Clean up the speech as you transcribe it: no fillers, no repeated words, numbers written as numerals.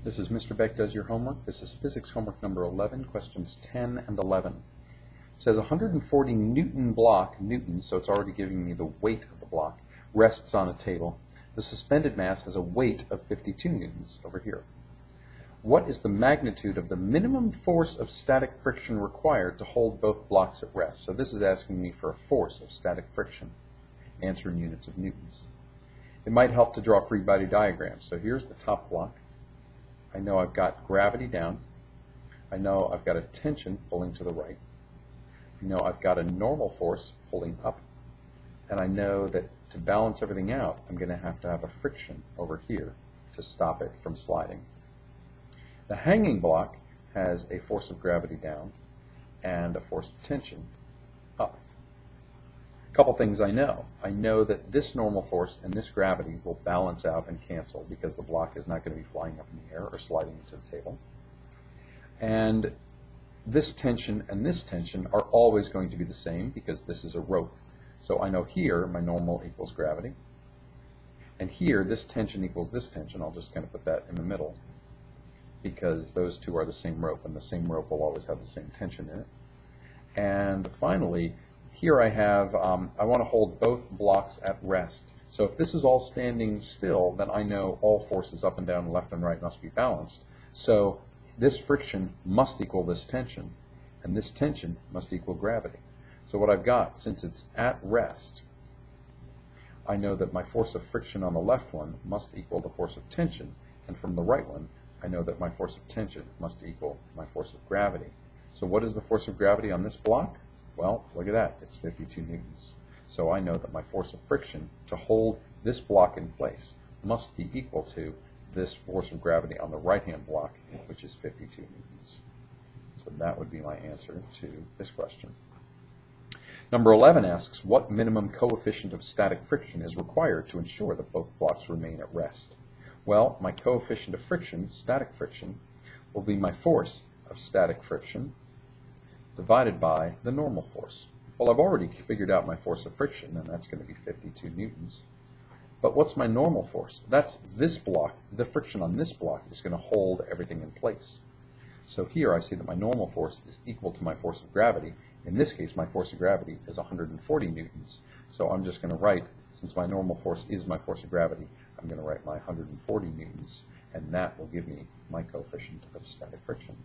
This is Mr. Beck Does Your Homework. This is physics homework number 11, questions 10 and 11. It says 140 Newton block, newtons, so it's already giving me the weight of the block, rests on a table. The suspended mass has a weight of 52 newtons over here. What is the magnitude of the minimum force of static friction required to hold both blocks at rest? So this is asking me for a force of static friction. Answer in units of newtons. It might help to draw free body diagrams. So here's the top block. I know I've got gravity down. I know I've got a tension pulling to the right. I know I've got a normal force pulling up. And I know that to balance everything out, I'm going to have a friction over here to stop it from sliding. The hanging block has a force of gravity down and a force of tension up. A couple things I know. I know that this normal force and this gravity will balance out and cancel because the block is not going to be flying up in the air or sliding into the table. And this tension and this tension are always going to be the same because this is a rope. So I know here my normal equals gravity. And here this tension equals this tension. I'll just kind of put that in the middle because those two are the same rope, and the same rope will always have the same tension in it. And finally, here I have, I want to hold both blocks at rest. So if this is all standing still, then I know all forces up and down, left and right must be balanced. So this friction must equal this tension, and this tension must equal gravity. So what I've got, since it's at rest, I know that my force of friction on the left one must equal the force of tension, and from the right one, I know that my force of tension must equal my force of gravity. So what is the force of gravity on this block? Well, look at that, it's 52 newtons. So I know that my force of friction to hold this block in place must be equal to this force of gravity on the right-hand block, which is 52 newtons. So that would be my answer to this question. Number 11 asks, what minimum coefficient of static friction is required to ensure that both blocks remain at rest? Well, my coefficient of friction, static friction, will be my force of static friction divided by the normal force. Well, I've already figured out my force of friction, and that's going to be 52 newtons. But what's my normal force? That's this block. The friction on this block is going to hold everything in place. So here I see that my normal force is equal to my force of gravity. In this case, my force of gravity is 140 newtons. So I'm just going to write, since my normal force is my force of gravity, I'm going to write my 140 newtons, and that will give me my coefficient of static friction.